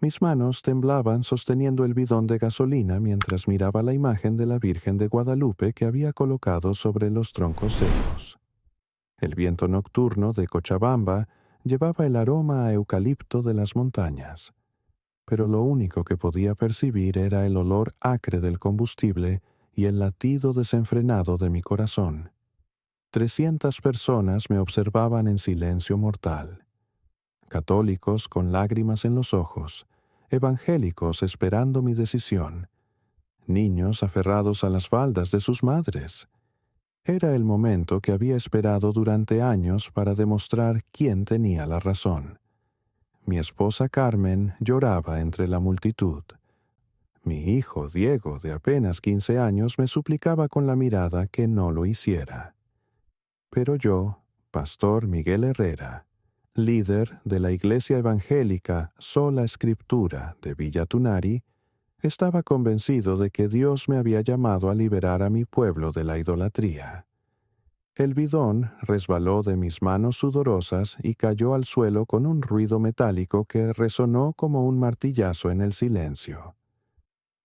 Mis manos temblaban sosteniendo el bidón de gasolina mientras miraba la imagen de la Virgen de Guadalupe que había colocado sobre los troncos secos. El viento nocturno de Cochabamba llevaba el aroma a eucalipto de las montañas, pero lo único que podía percibir era el olor acre del combustible y el latido desenfrenado de mi corazón. 300 personas me observaban en silencio mortal. Católicos con lágrimas en los ojos, evangélicos esperando mi decisión, niños aferrados a las faldas de sus madres. Era el momento que había esperado durante años para demostrar quién tenía la razón. Mi esposa Carmen lloraba entre la multitud. Mi hijo Diego, de apenas 15 años, me suplicaba con la mirada que no lo hiciera. Pero yo, Pastor Miguel Herrera, líder de la Iglesia Evangélica Sola Escritura de Villa Tunari, estaba convencido de que Dios me había llamado a liberar a mi pueblo de la idolatría. El bidón resbaló de mis manos sudorosas y cayó al suelo con un ruido metálico que resonó como un martillazo en el silencio.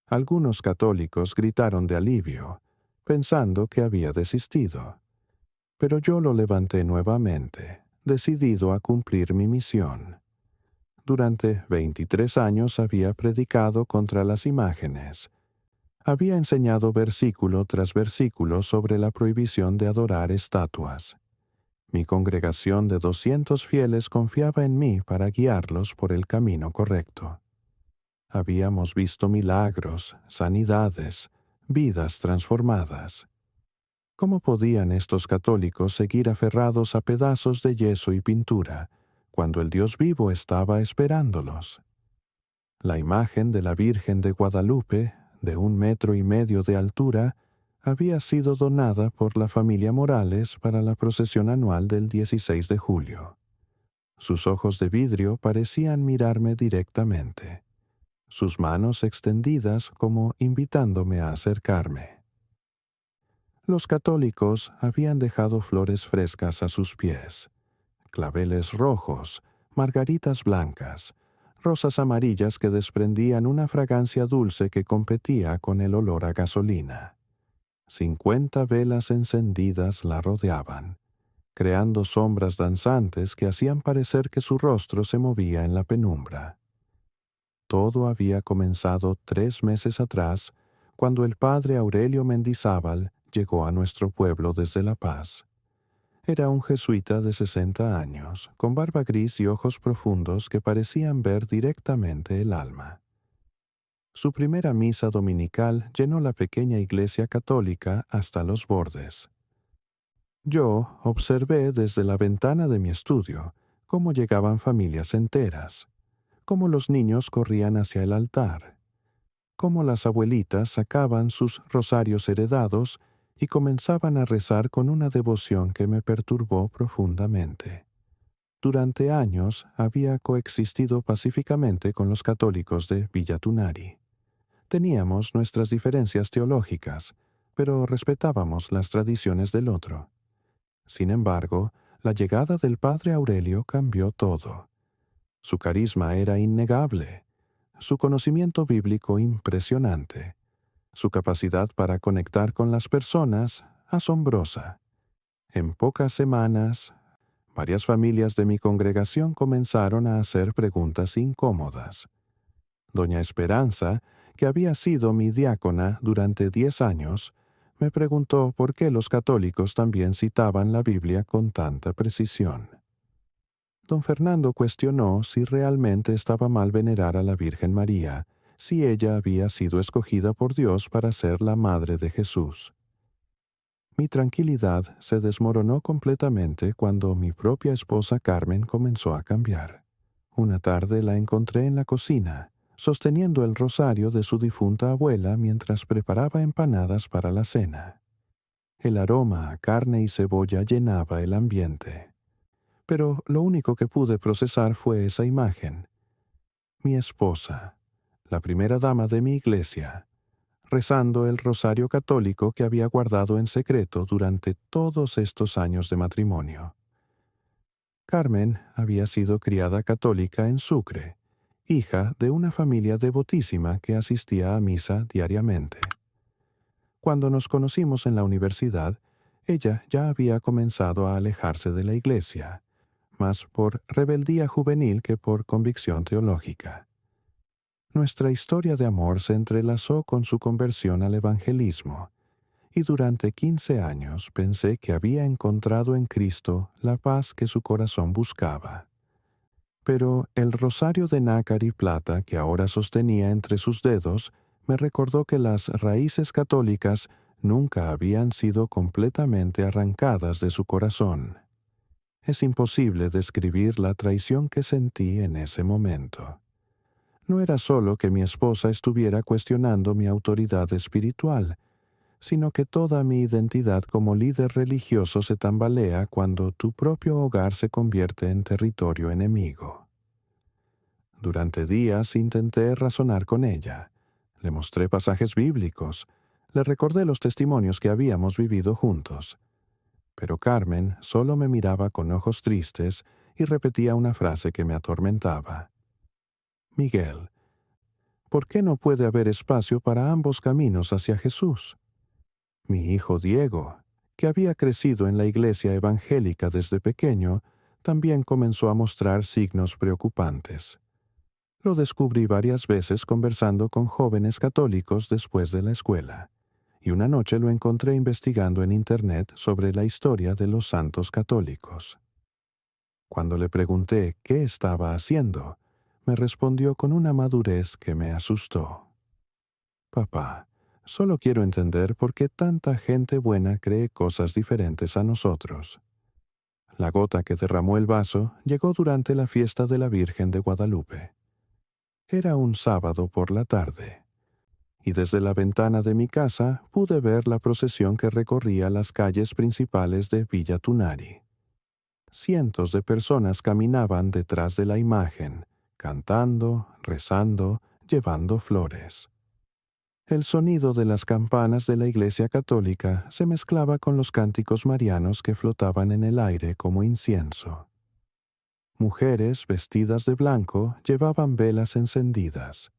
Algunos católicos gritaron de alivio, pensando que había desistido. Pero yo lo levanté nuevamente, decidido a cumplir mi misión. Durante 23 años había predicado contra las imágenes. Había enseñado versículo tras versículo sobre la prohibición de adorar estatuas. Mi congregación de 200 fieles confiaba en mí para guiarlos por el camino correcto. Habíamos visto milagros, sanidades, vidas transformadas. ¿Cómo podían estos católicos seguir aferrados a pedazos de yeso y pintura, cuando el Dios vivo estaba esperándolos? La imagen de la Virgen de Guadalupe, de 1,5 metros de altura, había sido donada por la familia Morales para la procesión anual del 16 de julio. Sus ojos de vidrio parecían mirarme directamente, sus manos extendidas como invitándome a acercarme. Los católicos habían dejado flores frescas a sus pies, claveles rojos, margaritas blancas, rosas amarillas que desprendían una fragancia dulce que competía con el olor a gasolina. 50 velas encendidas la rodeaban, creando sombras danzantes que hacían parecer que su rostro se movía en la penumbra. Todo había comenzado 3 meses atrás, cuando el padre Aurelio Mendizábal llegó a nuestro pueblo desde La Paz. Era un jesuita de 60 años, con barba gris y ojos profundos que parecían ver directamente el alma. Su primera misa dominical llenó la pequeña iglesia católica hasta los bordes. Yo observé desde la ventana de mi estudio cómo llegaban familias enteras, cómo los niños corrían hacia el altar, cómo las abuelitas sacaban sus rosarios heredados y comenzaban a rezar con una devoción que me perturbó profundamente. Durante años había coexistido pacíficamente con los católicos de Villa Tunari. Teníamos nuestras diferencias teológicas, pero respetábamos las tradiciones del otro. Sin embargo, la llegada del padre Aurelio cambió todo. Su carisma era innegable, su conocimiento bíblico impresionante, su capacidad para conectar con las personas asombrosa. En pocas semanas, varias familias de mi congregación comenzaron a hacer preguntas incómodas. Doña Esperanza, que había sido mi diácona durante 10 años, me preguntó por qué los católicos también citaban la Biblia con tanta precisión. Don Fernando cuestionó si realmente estaba mal venerar a la Virgen María, si ella había sido escogida por Dios para ser la madre de Jesús. Mi tranquilidad se desmoronó completamente cuando mi propia esposa Carmen comenzó a cambiar. Una tarde la encontré en la cocina, sosteniendo el rosario de su difunta abuela mientras preparaba empanadas para la cena. El aroma a carne y cebolla llenaba el ambiente. Pero lo único que pude procesar fue esa imagen. Mi esposa, la primera dama de mi iglesia, rezando el rosario católico que había guardado en secreto durante todos estos años de matrimonio. Carmen había sido criada católica en Sucre, hija de una familia devotísima que asistía a misa diariamente. Cuando nos conocimos en la universidad, ella ya había comenzado a alejarse de la iglesia, más por rebeldía juvenil que por convicción teológica. Nuestra historia de amor se entrelazó con su conversión al evangelismo, y durante 15 años pensé que había encontrado en Cristo la paz que su corazón buscaba. Pero el rosario de nácar y plata que ahora sostenía entre sus dedos me recordó que las raíces católicas nunca habían sido completamente arrancadas de su corazón. Es imposible describir la traición que sentí en ese momento. No era solo que mi esposa estuviera cuestionando mi autoridad espiritual, sino que toda mi identidad como líder religioso se tambalea cuando tu propio hogar se convierte en territorio enemigo. Durante días intenté razonar con ella. Le mostré pasajes bíblicos. Le recordé los testimonios que habíamos vivido juntos. Pero Carmen solo me miraba con ojos tristes y repetía una frase que me atormentaba. Miguel, ¿por qué no puede haber espacio para ambos caminos hacia Jesús? Mi hijo Diego, que había crecido en la iglesia evangélica desde pequeño, también comenzó a mostrar signos preocupantes. Lo descubrí varias veces conversando con jóvenes católicos después de la escuela, y una noche lo encontré investigando en Internet sobre la historia de los santos católicos. Cuando le pregunté qué estaba haciendo, me respondió con una madurez que me asustó. Papá, solo quiero entender por qué tanta gente buena cree cosas diferentes a nosotros. La gota que derramó el vaso llegó durante la fiesta de la Virgen de Guadalupe. Era un sábado por la tarde, y desde la ventana de mi casa pude ver la procesión que recorría las calles principales de Villa Tunari. Cientos de personas caminaban detrás de la imagen, cantando, rezando, llevando flores. El sonido de las campanas de la Iglesia Católica se mezclaba con los cánticos marianos que flotaban en el aire como incienso. Mujeres vestidas de blanco llevaban velas encendidas.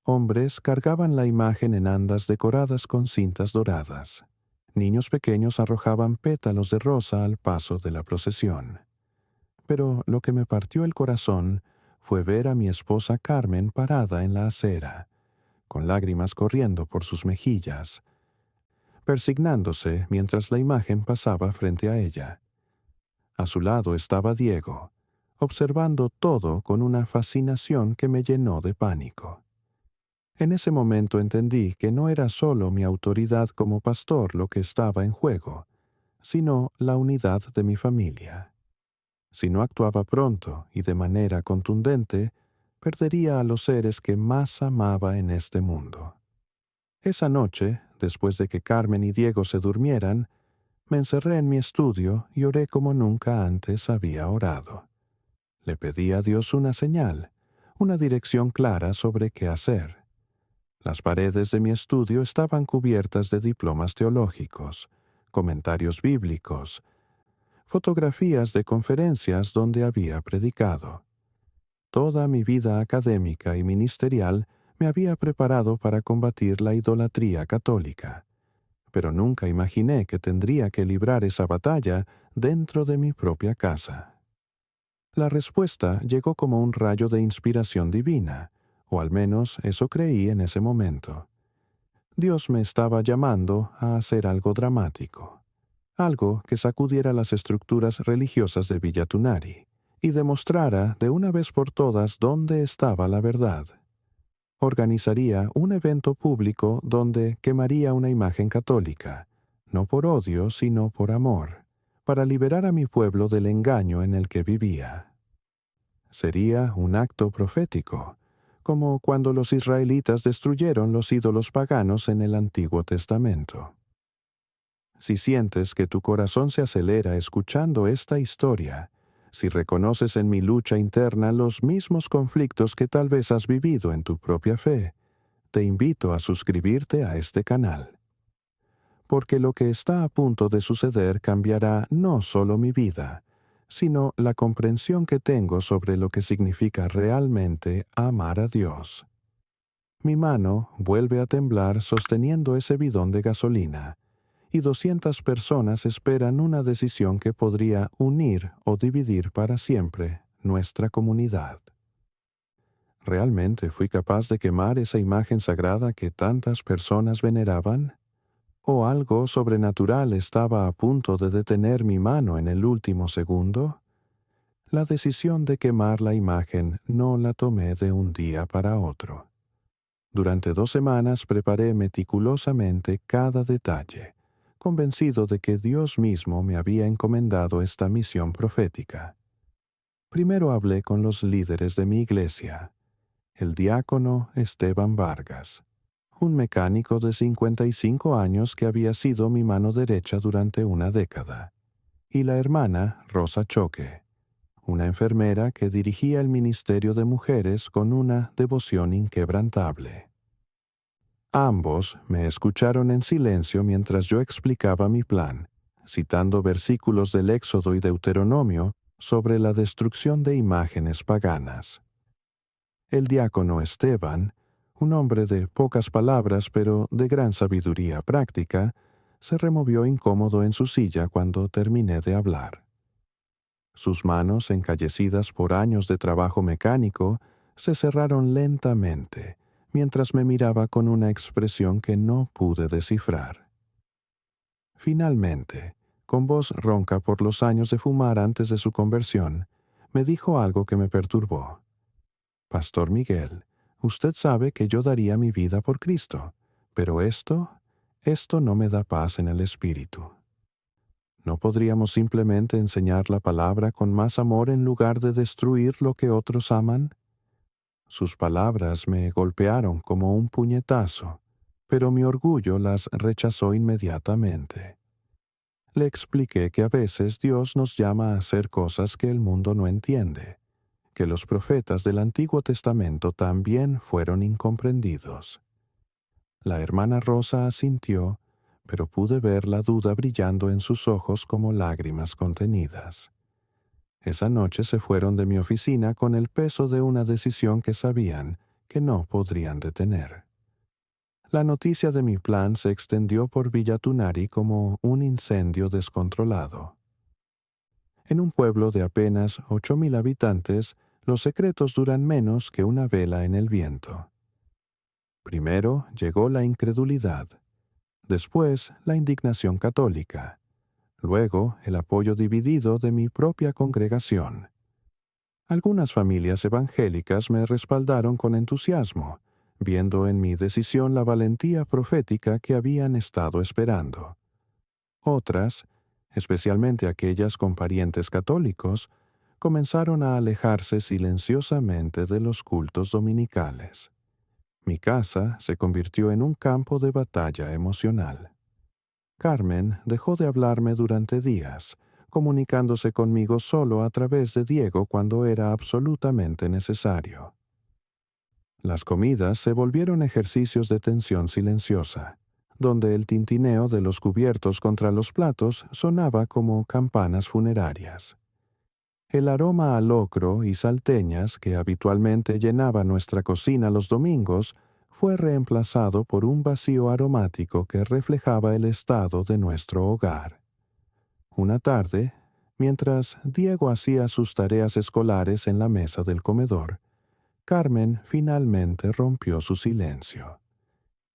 Hombres cargaban la imagen en andas decoradas con cintas doradas. Niños pequeños arrojaban pétalos de rosa al paso de la procesión. Pero lo que me partió el corazón fue ver a mi esposa Carmen parada en la acera, con lágrimas corriendo por sus mejillas, persignándose mientras la imagen pasaba frente a ella. A su lado estaba Diego, observando todo con una fascinación que me llenó de pánico. En ese momento entendí que no era solo mi autoridad como pastor lo que estaba en juego, sino la unidad de mi familia. Si no actuaba pronto y de manera contundente, perdería a los seres que más amaba en este mundo. Esa noche, después de que Carmen y Diego se durmieran, me encerré en mi estudio y oré como nunca antes había orado. Le pedí a Dios una señal, una dirección clara sobre qué hacer. Las paredes de mi estudio estaban cubiertas de diplomas teológicos, comentarios bíblicos, fotografías de conferencias donde había predicado. Toda mi vida académica y ministerial me había preparado para combatir la idolatría católica, pero nunca imaginé que tendría que librar esa batalla dentro de mi propia casa. La respuesta llegó como un rayo de inspiración divina, o al menos eso creí en ese momento. Dios me estaba llamando a hacer algo dramático, algo que sacudiera las estructuras religiosas de Villa Tunari y demostrara de una vez por todas dónde estaba la verdad. Organizaría un evento público donde quemaría una imagen católica, no por odio, sino por amor, para liberar a mi pueblo del engaño en el que vivía. Sería un acto profético, como cuando los israelitas destruyeron los ídolos paganos en el Antiguo Testamento. Si sientes que tu corazón se acelera escuchando esta historia, si reconoces en mi lucha interna los mismos conflictos que tal vez has vivido en tu propia fe, te invito a suscribirte a este canal. Porque lo que está a punto de suceder cambiará no solo mi vida, sino la comprensión que tengo sobre lo que significa realmente amar a Dios. Mi mano vuelve a temblar sosteniendo ese bidón de gasolina, y 200 personas esperan una decisión que podría unir o dividir para siempre nuestra comunidad. ¿Realmente fui capaz de quemar esa imagen sagrada que tantas personas veneraban? ¿O algo sobrenatural estaba a punto de detener mi mano en el último segundo? La decisión de quemar la imagen no la tomé de un día para otro. Durante 2 semanas preparé meticulosamente cada detalle, convencido de que Dios mismo me había encomendado esta misión profética. Primero hablé con los líderes de mi iglesia, el diácono Esteban Vargas, un mecánico de 55 años que había sido mi mano derecha durante una década, y la hermana Rosa Choque, una enfermera que dirigía el ministerio de mujeres con una devoción inquebrantable. Ambos me escucharon en silencio mientras yo explicaba mi plan, citando versículos del Éxodo y Deuteronomio sobre la destrucción de imágenes paganas. El diácono Esteban, un hombre de pocas palabras pero de gran sabiduría práctica, se removió incómodo en su silla cuando terminé de hablar. Sus manos, encallecidas por años de trabajo mecánico, se cerraron lentamente, mientras me miraba con una expresión que no pude descifrar. Finalmente, con voz ronca por los años de fumar antes de su conversión, me dijo algo que me perturbó. «Pastor Miguel, usted sabe que yo daría mi vida por Cristo, pero esto no me da paz en el espíritu. ¿No podríamos simplemente enseñar la palabra con más amor en lugar de destruir lo que otros aman?» Sus palabras me golpearon como un puñetazo, pero mi orgullo las rechazó inmediatamente. Le expliqué que a veces Dios nos llama a hacer cosas que el mundo no entiende, que los profetas del Antiguo Testamento también fueron incomprendidos. La hermana Rosa asintió, pero pude ver la duda brillando en sus ojos como lágrimas contenidas. Esa noche se fueron de mi oficina con el peso de una decisión que sabían que no podrían detener. La noticia de mi plan se extendió por Villa Tunari como un incendio descontrolado. En un pueblo de apenas 8,000 habitantes, los secretos duran menos que una vela en el viento. Primero llegó la incredulidad, después la indignación católica, luego el apoyo dividido de mi propia congregación. Algunas familias evangélicas me respaldaron con entusiasmo, viendo en mi decisión la valentía profética que habían estado esperando. Otras, especialmente aquellas con parientes católicos, comenzaron a alejarse silenciosamente de los cultos dominicales. Mi casa se convirtió en un campo de batalla emocional. Carmen dejó de hablarme durante días, comunicándose conmigo solo a través de Diego cuando era absolutamente necesario. Las comidas se volvieron ejercicios de tensión silenciosa, donde el tintineo de los cubiertos contra los platos sonaba como campanas funerarias. El aroma a locro y salteñas que habitualmente llenaba nuestra cocina los domingos fue reemplazado por un vacío aromático que reflejaba el estado de nuestro hogar. Una tarde, mientras Diego hacía sus tareas escolares en la mesa del comedor, Carmen finalmente rompió su silencio.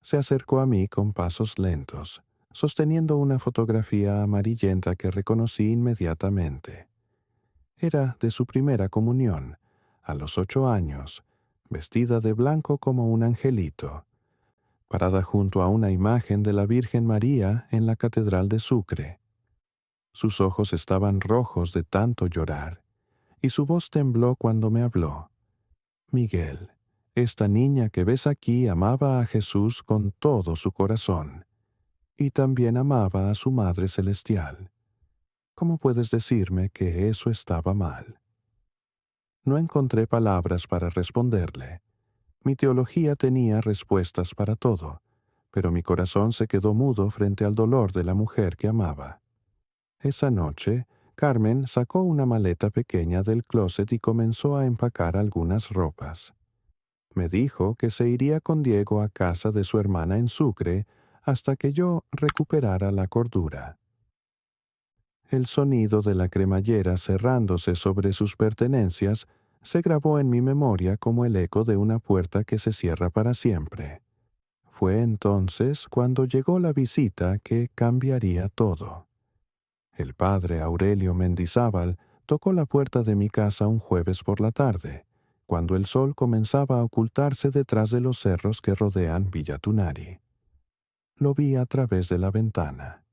Se acercó a mí con pasos lentos, sosteniendo una fotografía amarillenta que reconocí inmediatamente. Era de su primera comunión, a los 8 años, vestida de blanco como un angelito, parada junto a una imagen de la Virgen María en la Catedral de Sucre. Sus ojos estaban rojos de tanto llorar, y su voz tembló cuando me habló. «Miguel, esta niña que ves aquí amaba a Jesús con todo su corazón, y también amaba a su Madre Celestial. ¿Cómo puedes decirme que eso estaba mal?» No encontré palabras para responderle. Mi teología tenía respuestas para todo, pero mi corazón se quedó mudo frente al dolor de la mujer que amaba. Esa noche, Carmen sacó una maleta pequeña del closet y comenzó a empacar algunas ropas. Me dijo que se iría con Diego a casa de su hermana en Sucre hasta que yo recuperara la cordura. El sonido de la cremallera cerrándose sobre sus pertenencias se grabó en mi memoria como el eco de una puerta que se cierra para siempre. Fue entonces cuando llegó la visita que cambiaría todo. El padre Aurelio Mendizábal tocó la puerta de mi casa un jueves por la tarde, cuando el sol comenzaba a ocultarse detrás de los cerros que rodean Villa Tunari. Lo vi a través de la ventana.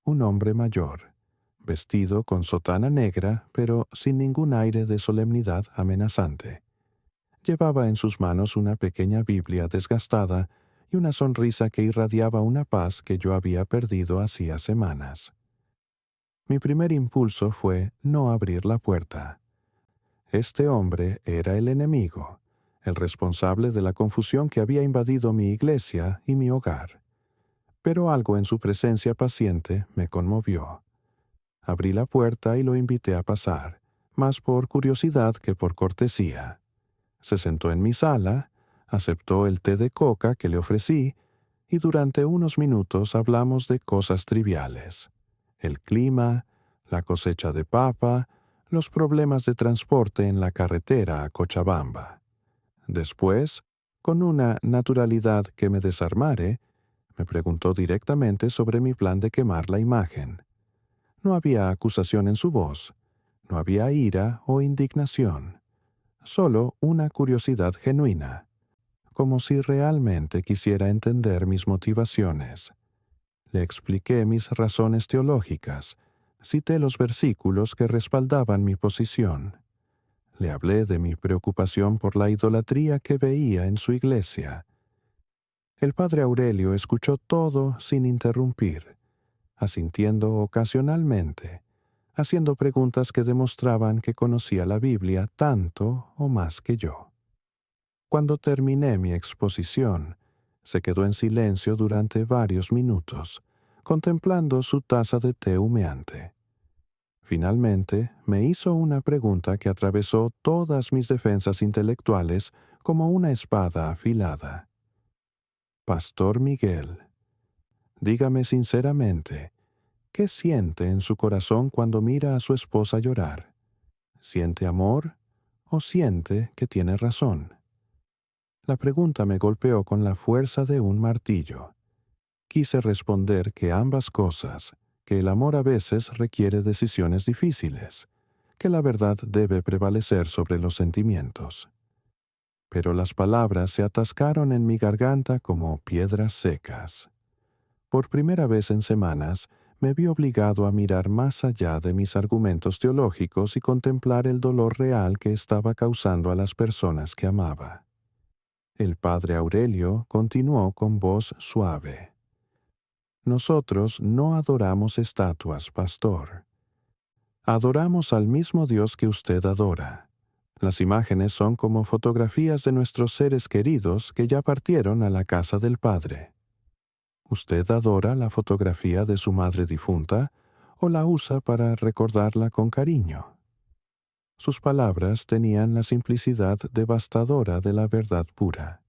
Un hombre mayor, vestido con sotana negra, pero sin ningún aire de solemnidad amenazante. Llevaba en sus manos una pequeña Biblia desgastada y una sonrisa que irradiaba una paz que yo había perdido hacía semanas. Mi primer impulso fue no abrir la puerta. Este hombre era el enemigo, el responsable de la confusión que había invadido mi iglesia y mi hogar. Pero algo en su presencia paciente me conmovió. Abrí la puerta y lo invité a pasar, más por curiosidad que por cortesía. Se sentó en mi sala, aceptó el té de coca que le ofrecí y durante unos minutos hablamos de cosas triviales. El clima, la cosecha de papa, los problemas de transporte en la carretera a Cochabamba. Después, con una naturalidad que me desarmare, me preguntó directamente sobre mi plan de quemar la imagen. No había acusación en su voz, no había ira o indignación, solo una curiosidad genuina, como si realmente quisiera entender mis motivaciones. Le expliqué mis razones teológicas, cité los versículos que respaldaban mi posición. Le hablé de mi preocupación por la idolatría que veía en su iglesia. El padre Aurelio escuchó todo sin interrumpir, asintiendo ocasionalmente, haciendo preguntas que demostraban que conocía la Biblia tanto o más que yo. Cuando terminé mi exposición, se quedó en silencio durante varios minutos, contemplando su taza de té humeante. Finalmente, me hizo una pregunta que atravesó todas mis defensas intelectuales como una espada afilada. Pastor Miguel, dígame sinceramente, ¿qué siente en su corazón cuando mira a su esposa llorar? ¿Siente amor o siente que tiene razón? La pregunta me golpeó con la fuerza de un martillo. Quise responder que ambas cosas, que el amor a veces requiere decisiones difíciles, que la verdad debe prevalecer sobre los sentimientos. Pero las palabras se atascaron en mi garganta como piedras secas. Por primera vez en semanas, me vi obligado a mirar más allá de mis argumentos teológicos y contemplar el dolor real que estaba causando a las personas que amaba. El padre Aurelio continuó con voz suave. Nosotros no adoramos estatuas, pastor. Adoramos al mismo Dios que usted adora. Las imágenes son como fotografías de nuestros seres queridos que ya partieron a la casa del Padre. ¿Usted adora la fotografía de su madre difunta o la usa para recordarla con cariño? Sus palabras tenían la simplicidad devastadora de la verdad pura.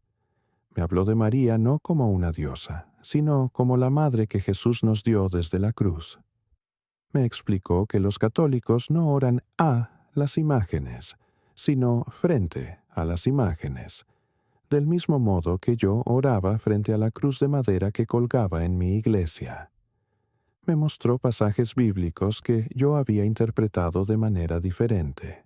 Me habló de María no como una diosa, sino como la madre que Jesús nos dio desde la cruz. Me explicó que los católicos no oran a las imágenes, sino frente a las imágenes, del mismo modo que yo oraba frente a la cruz de madera que colgaba en mi iglesia. Me mostró pasajes bíblicos que yo había interpretado de manera diferente.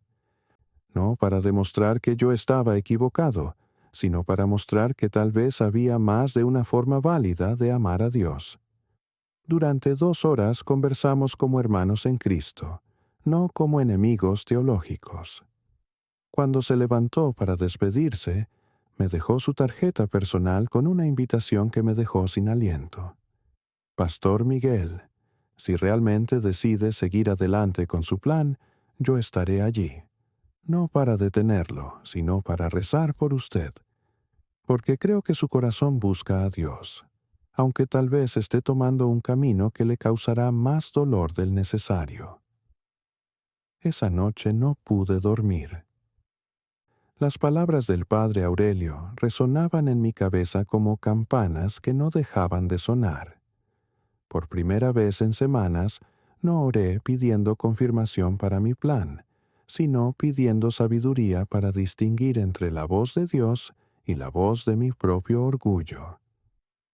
No para demostrar que yo estaba equivocado, sino para mostrar que tal vez había más de una forma válida de amar a Dios. Durante 2 horas conversamos como hermanos en Cristo, no como enemigos teológicos. Cuando se levantó para despedirse, me dejó su tarjeta personal con una invitación que me dejó sin aliento. Pastor Miguel, si realmente decide seguir adelante con su plan, yo estaré allí, no para detenerlo, sino para rezar por usted, porque creo que su corazón busca a Dios, aunque tal vez esté tomando un camino que le causará más dolor del necesario. Esa noche no pude dormir. Las palabras del padre Aurelio resonaban en mi cabeza como campanas que no dejaban de sonar. Por primera vez en semanas, no oré pidiendo confirmación para mi plan, sino pidiendo sabiduría para distinguir entre la voz de Dios y la voz de mi propio orgullo.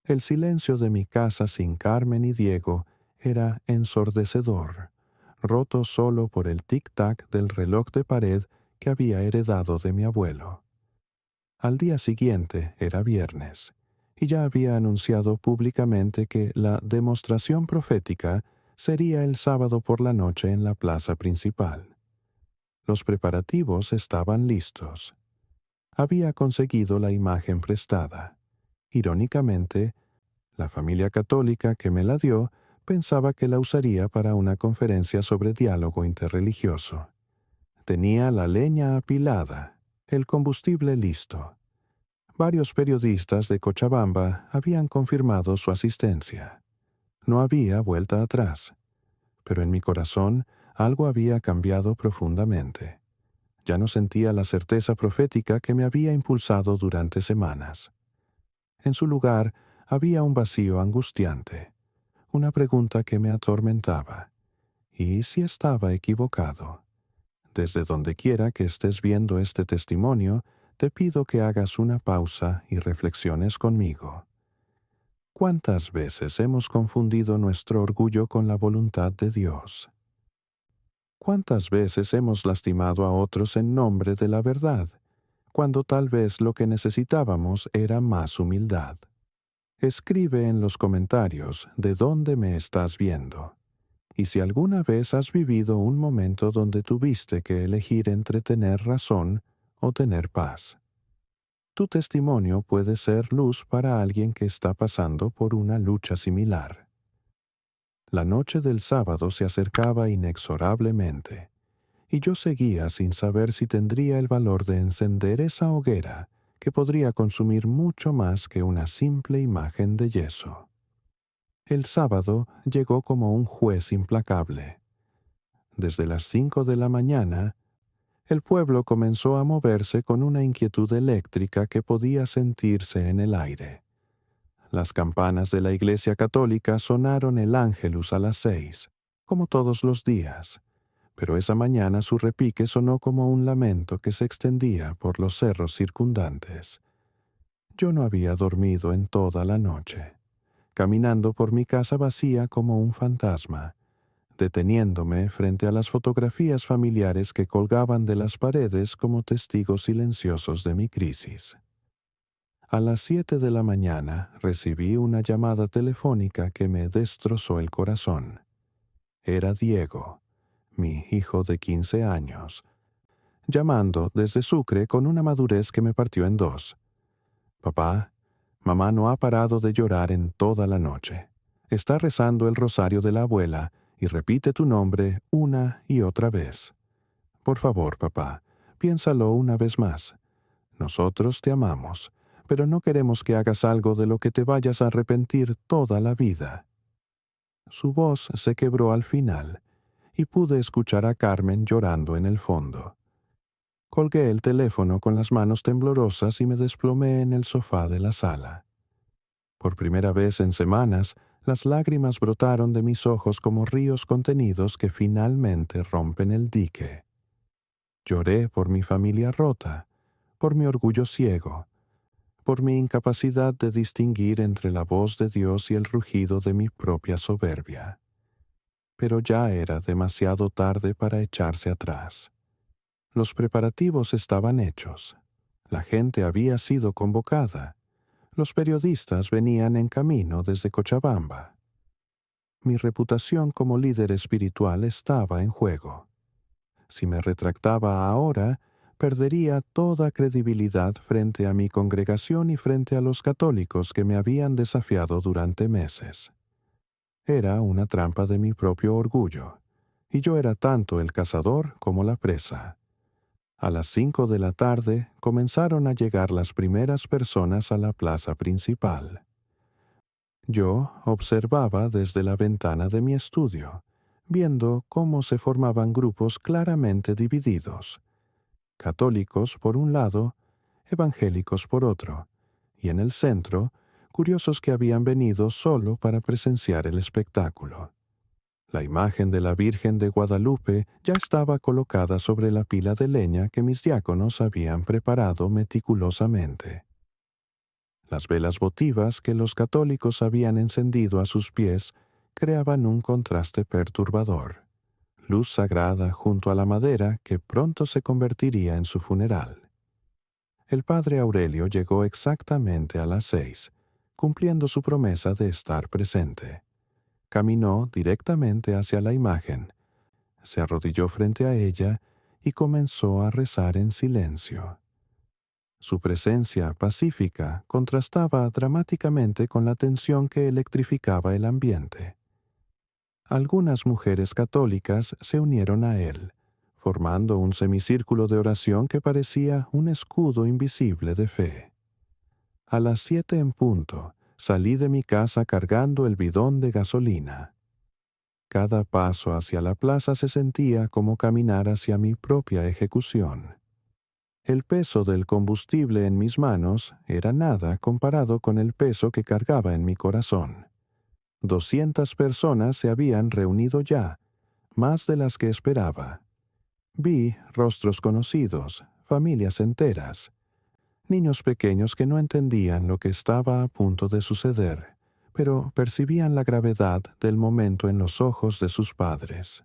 El silencio de mi casa sin Carmen y Diego era ensordecedor, roto solo por el tic-tac del reloj de pared que había heredado de mi abuelo. Al día siguiente era viernes, y ya había anunciado públicamente que la demostración profética sería el sábado por la noche en la plaza principal. Los preparativos estaban listos. Había conseguido la imagen prestada. Irónicamente, la familia católica que me la dio pensaba que la usaría para una conferencia sobre diálogo interreligioso. Tenía la leña apilada, el combustible listo. Varios periodistas de Cochabamba habían confirmado su asistencia. No había vuelta atrás, pero en mi corazón algo había cambiado profundamente. Ya no sentía la certeza profética que me había impulsado durante semanas. En su lugar había un vacío angustiante, una pregunta que me atormentaba. ¿Y si estaba equivocado? Desde donde quiera que estés viendo este testimonio, te pido que hagas una pausa y reflexiones conmigo. ¿Cuántas veces hemos confundido nuestro orgullo con la voluntad de Dios? ¿Cuántas veces hemos lastimado a otros en nombre de la verdad, cuando tal vez lo que necesitábamos era más humildad? Escribe en los comentarios de dónde me estás viendo. Y si alguna vez has vivido un momento donde tuviste que elegir entre tener razón o tener paz. Tu testimonio puede ser luz para alguien que está pasando por una lucha similar. La noche del sábado se acercaba inexorablemente, y yo seguía sin saber si tendría el valor de encender esa hoguera que podría consumir mucho más que una simple imagen de yeso. El sábado llegó como un juez implacable. Desde las 5 de la mañana, el pueblo comenzó a moverse con una inquietud eléctrica que podía sentirse en el aire. Las campanas de la Iglesia Católica sonaron el Ángelus a las 6, como todos los días, pero esa mañana su repique sonó como un lamento que se extendía por los cerros circundantes. Yo no había dormido en toda la noche, caminando por mi casa vacía como un fantasma, deteniéndome frente a las fotografías familiares que colgaban de las paredes como testigos silenciosos de mi crisis. A las 7 de la mañana recibí una llamada telefónica que me destrozó el corazón. Era Diego, mi hijo de 15 años, llamando desde Sucre con una madurez que me partió en dos. Papá, mamá no ha parado de llorar en toda la noche. Está rezando el rosario de la abuela y repite tu nombre una y otra vez. Por favor, papá, piénsalo una vez más. Nosotros te amamos, pero no queremos que hagas algo de lo que te vayas a arrepentir toda la vida. Su voz se quebró al final, y pude escuchar a Carmen llorando en el fondo. Colgué el teléfono con las manos temblorosas y me desplomé en el sofá de la sala. Por primera vez en semanas, las lágrimas brotaron de mis ojos como ríos contenidos que finalmente rompen el dique. Lloré por mi familia rota, por mi orgullo ciego, por mi incapacidad de distinguir entre la voz de Dios y el rugido de mi propia soberbia. Pero ya era demasiado tarde para echarse atrás. Los preparativos estaban hechos. La gente había sido convocada. Los periodistas venían en camino desde Cochabamba. Mi reputación como líder espiritual estaba en juego. Si me retractaba ahora, perdería toda credibilidad frente a mi congregación y frente a los católicos que me habían desafiado durante meses. Era una trampa de mi propio orgullo, y yo era tanto el cazador como la presa. A las 5 de la tarde comenzaron a llegar las primeras personas a la plaza principal. Yo observaba desde la ventana de mi estudio, viendo cómo se formaban grupos claramente divididos: católicos por un lado, evangélicos por otro, y en el centro, curiosos que habían venido solo para presenciar el espectáculo. La imagen de la Virgen de Guadalupe ya estaba colocada sobre la pila de leña que mis diáconos habían preparado meticulosamente. Las velas votivas que los católicos habían encendido a sus pies creaban un contraste perturbador: luz sagrada junto a la madera que pronto se convertiría en su funeral. El padre Aurelio llegó exactamente a las 6, cumpliendo su promesa de estar presente. Caminó directamente hacia la imagen, se arrodilló frente a ella y comenzó a rezar en silencio. Su presencia pacífica contrastaba dramáticamente con la tensión que electrificaba el ambiente. Algunas mujeres católicas se unieron a él, formando un semicírculo de oración que parecía un escudo invisible de fe. A las 7 en punto, salí de mi casa cargando el bidón de gasolina. Cada paso hacia la plaza se sentía como caminar hacia mi propia ejecución. El peso del combustible en mis manos era nada comparado con el peso que cargaba en mi corazón. 200 personas se habían reunido ya, más de las que esperaba. Vi rostros conocidos, familias enteras, niños pequeños que no entendían lo que estaba a punto de suceder, pero percibían la gravedad del momento en los ojos de sus padres.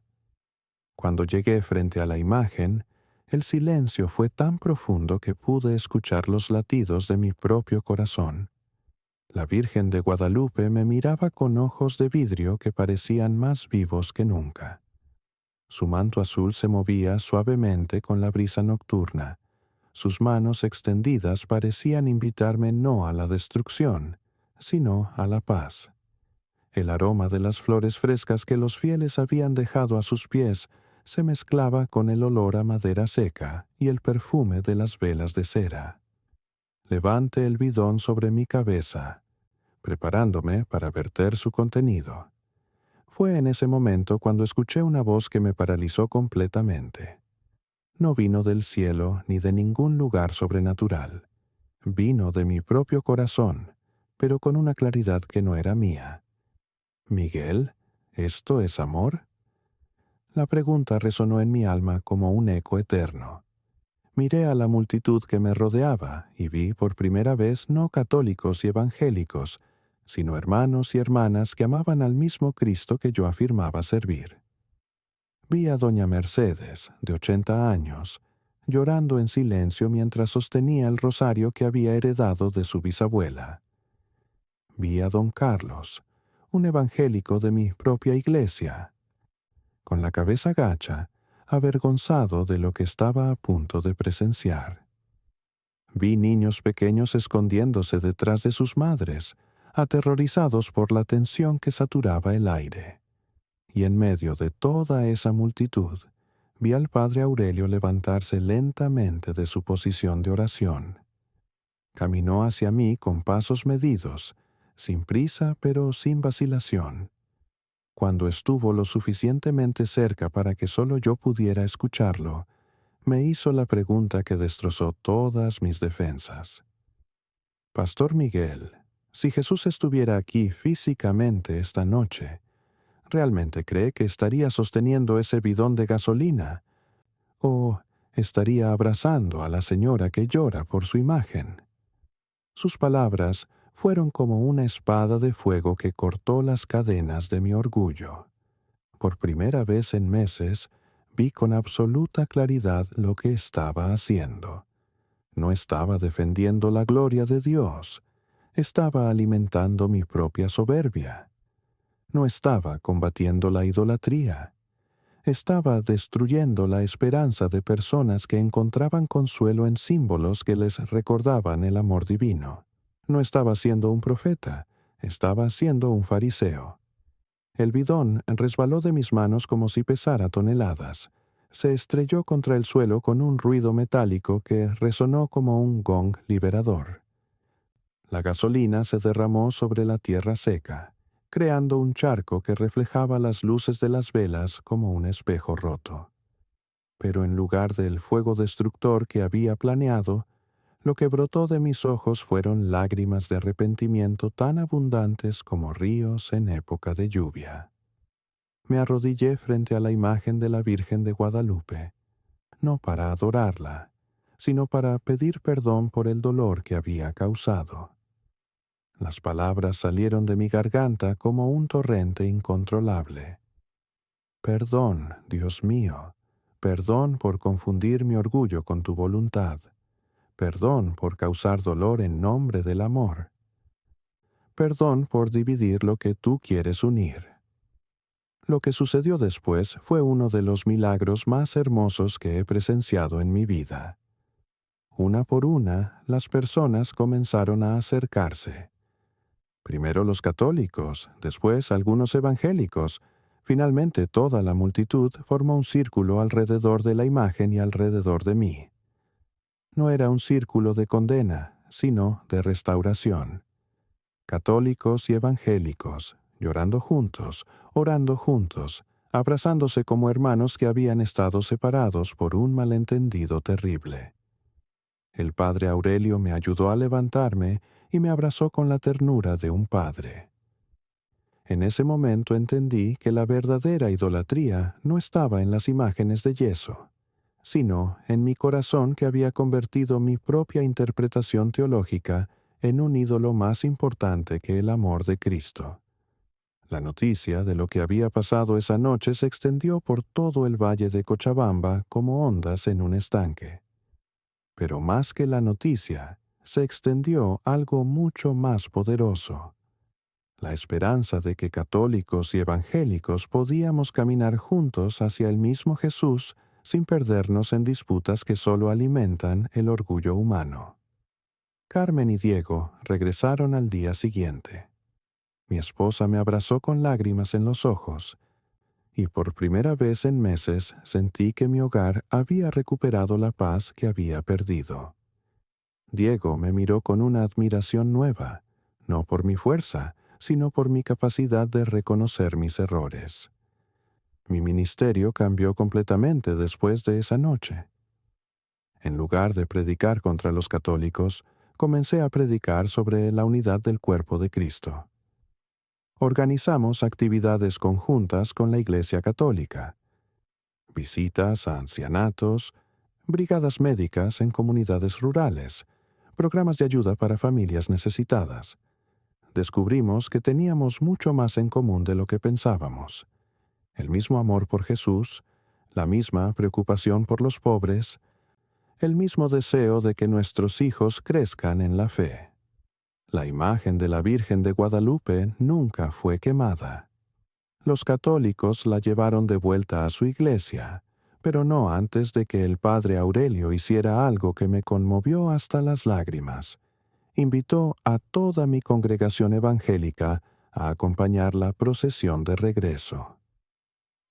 Cuando llegué frente a la imagen, el silencio fue tan profundo que pude escuchar los latidos de mi propio corazón. La Virgen de Guadalupe me miraba con ojos de vidrio que parecían más vivos que nunca. Su manto azul se movía suavemente con la brisa nocturna. Sus manos extendidas parecían invitarme no a la destrucción, sino a la paz. El aroma de las flores frescas que los fieles habían dejado a sus pies se mezclaba con el olor a madera seca y el perfume de las velas de cera. Levanté el bidón sobre mi cabeza, preparándome para verter su contenido. Fue en ese momento cuando escuché una voz que me paralizó completamente. No vino del cielo ni de ningún lugar sobrenatural. Vino de mi propio corazón, pero con una claridad que no era mía. «Miguel, ¿esto es amor?». La pregunta resonó en mi alma como un eco eterno. Miré a la multitud que me rodeaba y vi por primera vez no católicos y evangélicos, sino hermanos y hermanas que amaban al mismo Cristo que yo afirmaba servir. Vi a doña Mercedes, de 80 años, llorando en silencio mientras sostenía el rosario que había heredado de su bisabuela. Vi a don Carlos, un evangélico de mi propia iglesia, con la cabeza gacha, avergonzado de lo que estaba a punto de presenciar. Vi niños pequeños escondiéndose detrás de sus madres, aterrorizados por la tensión que saturaba el aire. Y en medio de toda esa multitud, vi al padre Aurelio levantarse lentamente de su posición de oración. Caminó hacia mí con pasos medidos, sin prisa pero sin vacilación. Cuando estuvo lo suficientemente cerca para que solo yo pudiera escucharlo, me hizo la pregunta que destrozó todas mis defensas. «Pastor Miguel, si Jesús estuviera aquí físicamente esta noche, ¿realmente cree que estaría sosteniendo ese bidón de gasolina? ¿O estaría abrazando a la señora que llora por su imagen?». Sus palabras fueron como una espada de fuego que cortó las cadenas de mi orgullo. Por primera vez en meses, vi con absoluta claridad lo que estaba haciendo. No estaba defendiendo la gloria de Dios, estaba alimentando mi propia soberbia. No estaba combatiendo la idolatría, estaba destruyendo la esperanza de personas que encontraban consuelo en símbolos que les recordaban el amor divino. No estaba siendo un profeta, estaba siendo un fariseo. El bidón resbaló de mis manos como si pesara toneladas. Se estrelló contra el suelo con un ruido metálico que resonó como un gong liberador. La gasolina se derramó sobre la tierra seca. creando un charco que reflejaba las luces de las velas como un espejo roto. Pero en lugar del fuego destructor que había planeado, lo que brotó de mis ojos fueron lágrimas de arrepentimiento tan abundantes como ríos en época de lluvia. Me arrodillé frente a la imagen de la Virgen de Guadalupe, no para adorarla, sino para pedir perdón por el dolor que había causado. Las palabras salieron de mi garganta como un torrente incontrolable. Perdón, Dios mío, perdón por confundir mi orgullo con tu voluntad. Perdón por causar dolor en nombre del amor. Perdón por dividir lo que tú quieres unir. Lo que sucedió después fue uno de los milagros más hermosos que he presenciado en mi vida. Una por una, las personas comenzaron a acercarse. Primero los católicos, después algunos evangélicos. Finalmente toda la multitud formó un círculo alrededor de la imagen y alrededor de mí. No era un círculo de condena, sino de restauración. Católicos y evangélicos, llorando juntos, orando juntos, abrazándose como hermanos que habían estado separados por un malentendido terrible. El padre Aurelio me ayudó a levantarme y me abrazó con la ternura de un padre. En ese momento entendí que la verdadera idolatría no estaba en las imágenes de yeso, sino en mi corazón que había convertido mi propia interpretación teológica en un ídolo más importante que el amor de Cristo. La noticia de lo que había pasado esa noche se extendió por todo el valle de Cochabamba como ondas en un estanque. Pero más que la noticia, se extendió algo mucho más poderoso: la esperanza de que católicos y evangélicos podíamos caminar juntos hacia el mismo Jesús sin perdernos en disputas que solo alimentan el orgullo humano. Carmen y Diego regresaron al día siguiente. Mi esposa me abrazó con lágrimas en los ojos, y por primera vez en meses sentí que mi hogar había recuperado la paz que había perdido. Diego me miró con una admiración nueva, no por mi fuerza, sino por mi capacidad de reconocer mis errores. Mi ministerio cambió completamente después de esa noche. En lugar de predicar contra los católicos, comencé a predicar sobre la unidad del cuerpo de Cristo. Organizamos actividades conjuntas con la Iglesia Católica: visitas a ancianatos, brigadas médicas en comunidades rurales, programas de ayuda para familias necesitadas. Descubrimos que teníamos mucho más en común de lo que pensábamos: el mismo amor por Jesús, la misma preocupación por los pobres, el mismo deseo de que nuestros hijos crezcan en la fe. La imagen de la Virgen de Guadalupe nunca fue quemada. Los católicos la llevaron de vuelta a su iglesia, pero no antes de que el padre Aurelio hiciera algo que me conmovió hasta las lágrimas. Invitó a toda mi congregación evangélica a acompañar la procesión de regreso.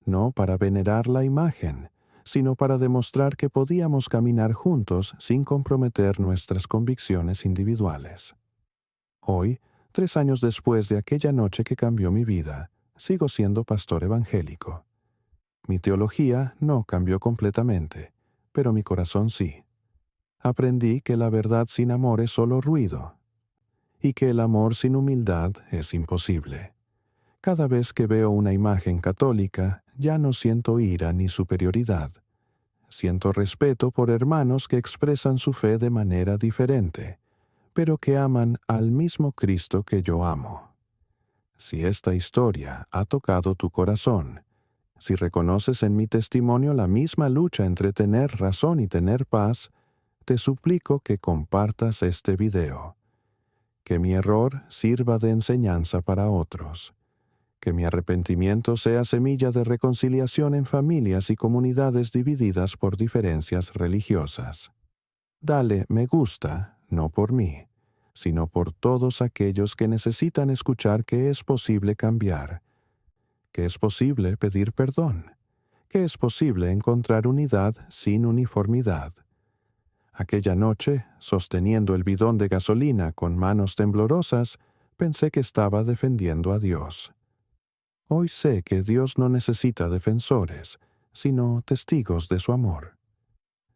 No para venerar la imagen, sino para demostrar que podíamos caminar juntos sin comprometer nuestras convicciones individuales. Hoy, 3 años después de aquella noche que cambió mi vida, sigo siendo pastor evangélico. Mi teología no cambió completamente, pero mi corazón sí. Aprendí que la verdad sin amor es solo ruido, y que el amor sin humildad es imposible. Cada vez que veo una imagen católica, ya no siento ira ni superioridad. Siento respeto por hermanos que expresan su fe de manera diferente, pero que aman al mismo Cristo que yo amo. Si esta historia ha tocado tu corazón, si reconoces en mi testimonio la misma lucha entre tener razón y tener paz, te suplico que compartas este video. Que mi error sirva de enseñanza para otros. Que mi arrepentimiento sea semilla de reconciliación en familias y comunidades divididas por diferencias religiosas. Dale me gusta, no por mí, sino por todos aquellos que necesitan escuchar que es posible cambiar, que es posible pedir perdón, que es posible encontrar unidad sin uniformidad. Aquella noche, sosteniendo el bidón de gasolina con manos temblorosas, pensé que estaba defendiendo a Dios. Hoy sé que Dios no necesita defensores, sino testigos de su amor.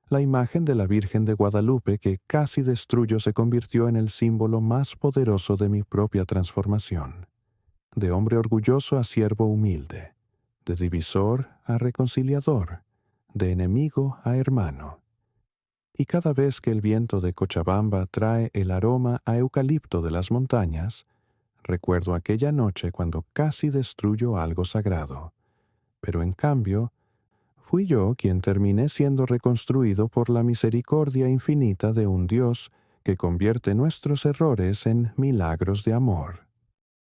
La imagen de la Virgen de Guadalupe que casi destruyo se convirtió en el símbolo más poderoso de mi propia transformación. De hombre orgulloso a siervo humilde, de divisor a reconciliador, de enemigo a hermano. Y cada vez que el viento de Cochabamba trae el aroma a eucalipto de las montañas, recuerdo aquella noche cuando casi destruyo algo sagrado. Pero en cambio, fui yo quien terminé siendo reconstruido por la misericordia infinita de un Dios que convierte nuestros errores en milagros de amor.